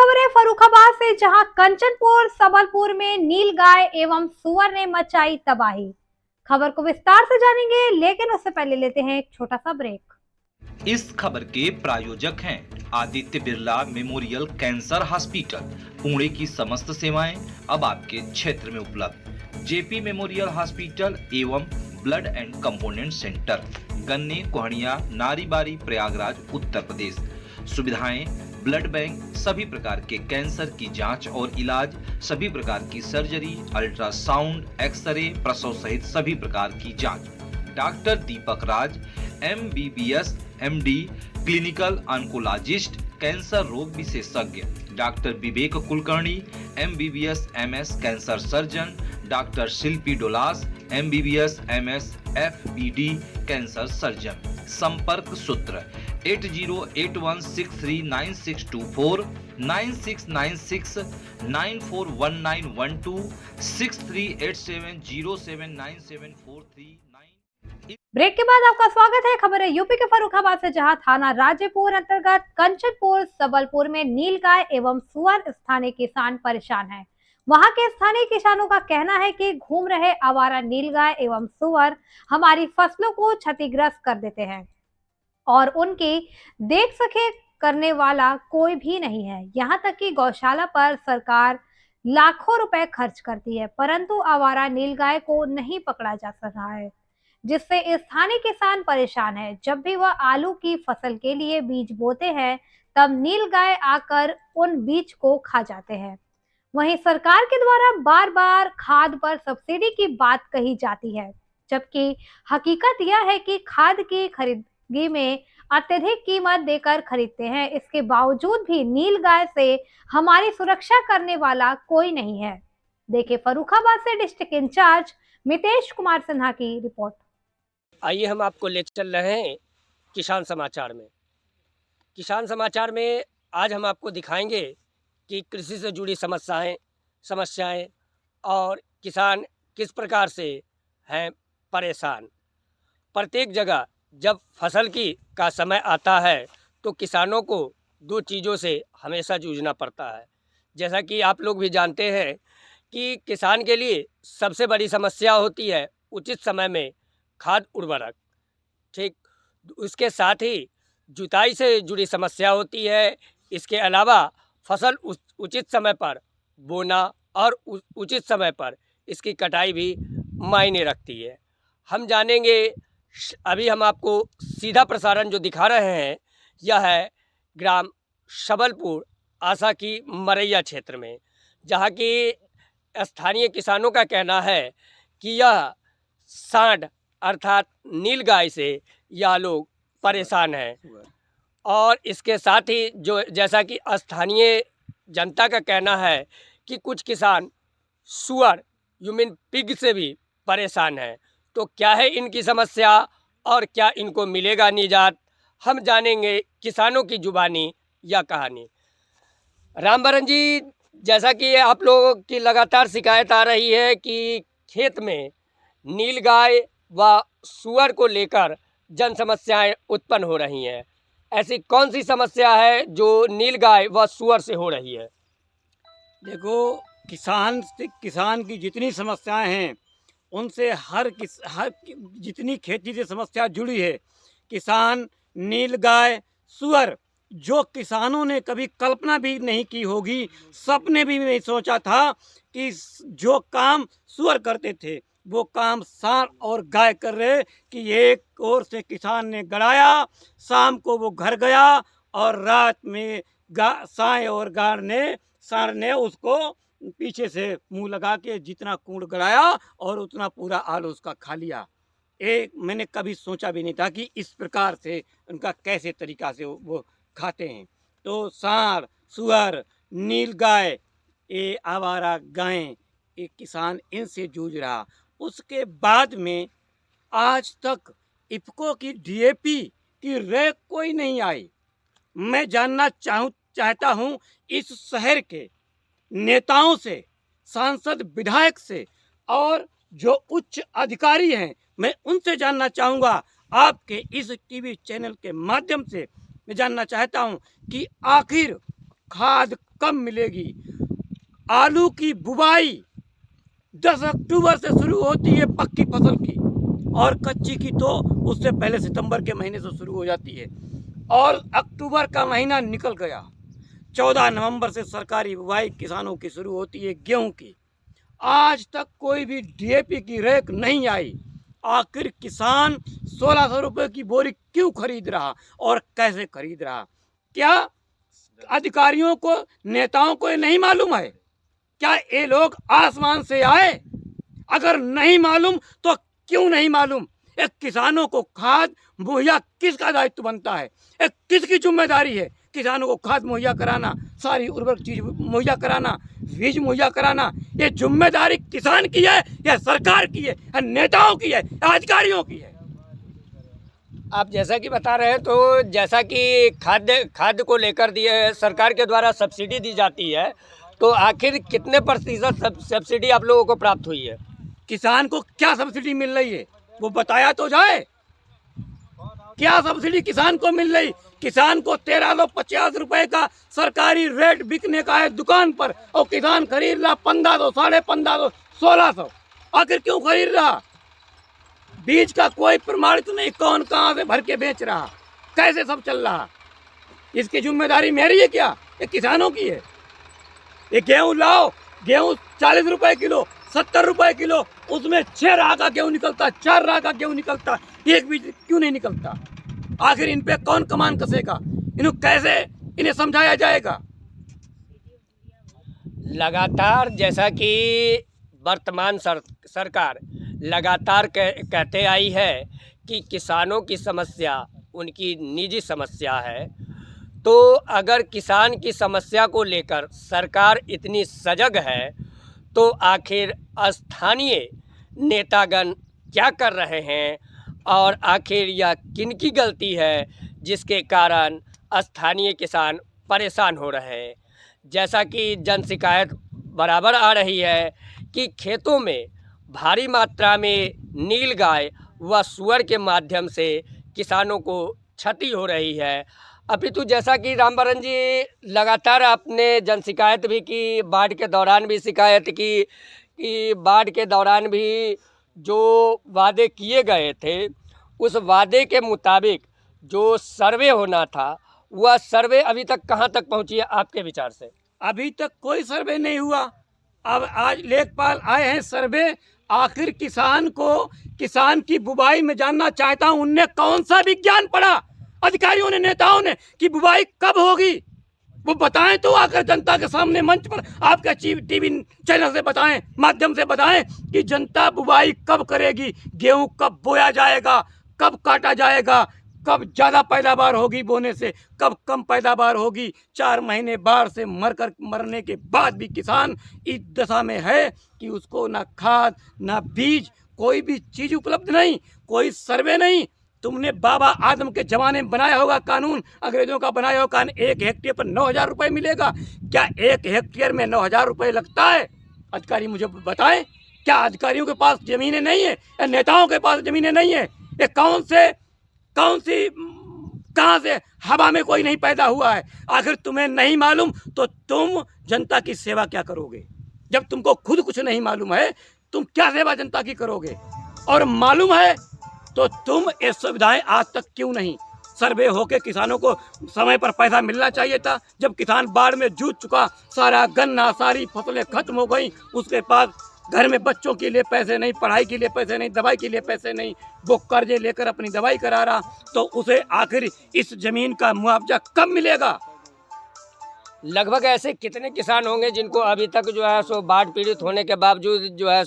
खबर है फर्रुखाबाद से, जहां कंचनपुर सबलपुर में नीलगाय एवं सुअर ने मचाई तबाही। खबर को विस्तार से जानेंगे, लेकिन उससे पहले लेते हैं एक छोटा सा ब्रेक। इस खबर के प्रायोजक हैं Aditya Birla memorial cancer hospital. Pune की समस्त सेवाएं अब आपके क्षेत्र में उपलब्ध। जेपी मेमोरियल हॉस्पिटल एवं ब्लड एंड कंपोनेंट सेंटर, गन्ने कोहनिया, नारीबारी, प्रयागराज, उत्तर प्रदेश। सुविधाएं ब्लड बैंक, सभी प्रकार के कैंसर की जांच और इलाज, सभी प्रकार की सर्जरी, अल्ट्रासाउंड, एक्सरे, प्रसव सहित सभी प्रकार की जांच। Doctor Deepak Raj, MBBS, MD, clinical oncologist, cancer रोग विशेषज्ञ। Doctor Vivek Kulkarni, MBBS, MS, cancer surgeon. Doctor Shilpi Dolas, MBBS, MS, FBD, cancer surgeon. संपर्क सूत्र 8081639624, 9696941912, 6387079743। ब्रेक के बाद आपका स्वागत है। खबर है यूपी के फर्रुखाबाद से, जहां थाना राजेपुर अंतर्गत कंचनपुर सबलपुर में नीलगाय एवं सुअर स्थानीय किसान परेशान हैं। वहां के स्थानीय किसानों का कहना है कि घूम रहे आवारा नीलगाय एवं सुअर हमारी फसलों को क्षतिग्रस्त कर देते हैं और उनकी देख सके करने वाला कोई भी नहीं है। यहाँ तक कि गौशाला पर सरकार लाखों रुपए खर्च करती है, परंतु आवारा नीलगाय को नहीं पकड़ा जा रहा है, जिससे स्थानीय किसान परेशान है। जब भी वह आलू की फसल के लिए बीज बोते हैं, तब नीलगाय आकर उन बीज को खा जाते हैं। वहीं सरकार के द्वारा बार बार खाद पर सब्सिडी की बात कही जाती है, जबकि हकीकत यह है कि खाद की खरीदगी में अत्यधिक कीमत देकर खरीदते हैं। इसके बावजूद भी नीलगाय से हमारी सुरक्षा करने वाला कोई नहीं है। देखिए फर्रुखाबाद से डिस्ट्रिक्ट इंचार्ज मितेश कुमार सिन्हा की रिपोर्ट। आइए हम आपको ले चल रहे हैं किसान समाचार में। किसान समाचार में आज हम आपको दिखाएंगे कि कृषि से जुड़ी समस्याएं और किसान किस प्रकार से हैं परेशान। प्रत्येक जगह जब फसल का समय आता है तो किसानों को दो चीज़ों से हमेशा जूझना पड़ता है। जैसा कि आप लोग भी जानते हैं कि किसान के लिए सबसे बड़ी समस्या होती है उचित समय में खाद उर्वरक, ठीक। उसके साथ ही जुताई से जुड़ी समस्या होती है। इसके अलावा फसल उचित समय पर बोना और उचित समय पर इसकी कटाई भी मायने रखती है। हम जानेंगे, अभी हम आपको सीधा प्रसारण जो दिखा रहे हैं यह है ग्राम सबलपुर आशा की मरैया क्षेत्र में, जहाँ की स्थानीय किसानों का कहना है कि यह सांड अर्थात नीलगाय से यह लोग परेशान हैं। और इसके साथ ही जो जैसा कि स्थानीय जनता का कहना है कि कुछ किसान सुअर पिग से भी परेशान हैं। तो क्या है इनकी समस्या और क्या इनको मिलेगा निजात, हम जानेंगे किसानों की जुबानी या कहानी। रामबरन जी, जैसा कि आप लोगों की लगातार शिकायत आ रही है कि खेत में नीलगाय व सुअर को लेकर जन समस्याएं उत्पन्न हो रही हैं, ऐसी कौन सी समस्या है जो नीलगाय व सुअर से हो रही है? देखो, किसान की जितनी समस्याएं हैं उनसे हर जितनी खेती से समस्या जुड़ी है, किसान नीलगाय सुअर, जो किसानों ने कभी कल्पना भी नहीं की होगी, सपने भी नहीं सोचा था कि जो काम सुअर करते थे वो काम सांड और गाय कर रहे कि एक ओर से किसान ने गड़ाया, शाम को वो घर गया और रात में साय और सांड ने उसको पीछे से मुंह लगा के जितना कूड़ गड़ाया और उतना पूरा आलू उसका खा लिया। मैंने कभी सोचा भी नहीं था कि इस प्रकार से उनका कैसे तरीका से वो खाते हैं। तो सांड, सुअर, नीलगाय, ये आवारा गायें, ये किसान इनसे जूझ रहा। उसके बाद में आज तक इफको की DAP की रैक कोई नहीं आई। मैं जानना चाहता हूँ इस शहर के नेताओं से, सांसद, विधायक से और जो उच्च अधिकारी हैं, मैं उनसे जानना चाहूँगा। आपके इस TV चैनल के माध्यम से मैं जानना चाहता हूँ कि आखिर खाद कब मिलेगी। आलू की बुवाई 10 अक्टूबर से शुरू होती है पक्की फसल की, और कच्ची की तो उससे पहले सितंबर के महीने से शुरू हो जाती है। और अक्टूबर का महीना निकल गया, 14 नवंबर से सरकारी बुवाई किसानों की शुरू होती है गेहूं की। आज तक कोई भी डीएपी की रैक नहीं आई। आखिर किसान 1600 रुपये की बोरी क्यों खरीद रहा और कैसे खरीद रहा? क्या अधिकारियों को, नेताओं को ये नहीं मालूम है? क्या ये लोग आसमान से आए? अगर नहीं मालूम तो क्यों नहीं मालूम? एक किसानों को खाद मुहैया किसका दायित्व बनता है? एक किसकी जिम्मेदारी है? किसानों को खाद मुहैया कराना, सारी उर्वरक चीज मुहैया कराना, बीज मुहैया कराना, ये जिम्मेदारी किसान की है या सरकार की है या नेताओं की है या अधिकारियों की है? आप जैसा कि बता रहे हैं, तो जैसा कि खाद्य को लेकर दिए सरकार के द्वारा सब्सिडी दी जाती है, तो आखिर कितने प्रतिशत सब्सिडी आप लोगों को प्राप्त हुई है? किसान को क्या सब्सिडी मिल रही है वो बताया तो जाए। क्या सब्सिडी किसान को मिल रही? किसान को 1350 रुपए का सरकारी रेट बिकने का है दुकान पर, और किसान खरीद रहा 1500, 1550, 1600। आखिर क्यों खरीद रहा? बीज का कोई प्रमाणित नहीं, कौन कहां से भर के बेच रहा, कैसे सब चल रहा? इसकी जिम्मेदारी मेरी है क्या? ये किसानों की है। ये गेहूं लाओ, गेहूं 40 रुपए किलो, 70 रुपए किलो, उसमें 6 राह का गेहूं निकलता, 4 राह का गेहूं निकलता, एक बीज क्यों नहीं निकलता? आखिर इन पे कौन कमान कसेगा? इन्हें कैसे इन्हें समझाया जाएगा? लगातार जैसा कि वर्तमान सरकार लगातार कहते आई है कि किसानों की समस्या उनकी निजी समस्या है, तो अगर किसान की समस्या को लेकर सरकार इतनी सजग है, तो आखिर स्थानीय नेतागण क्या कर रहे हैं और आखिर यह किनकी गलती है जिसके कारण स्थानीय किसान परेशान हो रहे हैं? जैसा कि जन शिकायत बराबर आ रही है कि खेतों में भारी मात्रा में नीलगाय व सुअर के माध्यम से किसानों को क्षति हो रही है। अपितु जैसा कि रामबरन जी लगातार आपने जन शिकायत भी की, बाढ़ के दौरान भी शिकायत की कि बाढ़ के दौरान भी जो वादे किए गए थे, उस वादे के मुताबिक जो सर्वे होना था, वह सर्वे अभी तक कहाँ तक पहुँची है आपके विचार से? अभी तक कोई सर्वे नहीं हुआ। अब आज लेखपाल आए हैं सर्वे। आखिर किसान को, किसान की बुवाई में जानना चाहता हूं, उनने कौन सा विज्ञान पढ़ा अधिकारियों ने, नेताओं ने, कि बुवाई कब होगी? वो बताएं तो आकर जनता के सामने मंच पर आपका टीवी चैनल से बताएं, माध्यम से बताएं कि जनता बुवाई कब करेगी, गेहूं कब बोया जाएगा, कब काटा जाएगा, कब ज़्यादा पैदावार होगी बोने से, कब कम पैदावार होगी। 4 महीने बाढ़ से मरने के बाद भी किसान इस दशा में है कि उसको ना खाद ना बीज, कोई भी चीज़ उपलब्ध नहीं, कोई सर्वे नहीं। तुमने बाबा आदम के जमाने में बनाया होगा कानून, अंग्रेजों का बनाया होगा कानून, 1 हेक्टेयर पर 9000 रुपये मिलेगा। क्या 1 हेक्टेयर में 9000 रुपये लगता है? अधिकारी मुझे बताएं। क्या अधिकारियों के पास ज़मीनें नहीं है या नेताओं के पास ज़मीनें नहीं है? ये कहाँ से हवा में कोई नहीं पैदा हुआ है? आखिर तुम्हें नहीं मालूम तो तुम जनता की सेवा क्या करोगे? जब तुमको खुद कुछ नहीं मालूम है, तुम क्या सेवा जनता की करोगे? और मालूम है तो तुम ये सुविधाएं आज तक क्यों नहीं? सर्वे होके किसानों को समय पर पैसा मिलना चाहिए था। जब किसान बाढ़ में जूझ चुका, सारा गन्ना, सारी फसलें खत्म हो गई, उसके पास घर में बच्चों के लिए पैसे नहीं, पढ़ाई के लिए पैसे नहीं, दवाई के लिए पैसे नहीं, वो कर्जे लेकर अपनी दवाई करा रहा, तो उसे आखिर इस जमीन का मुआवजा कब मिलेगा? लगभग ऐसे कितने किसान होंगे जिनको अभी तक जो है सो बाढ़ पीड़ित होने के बावजूद जो है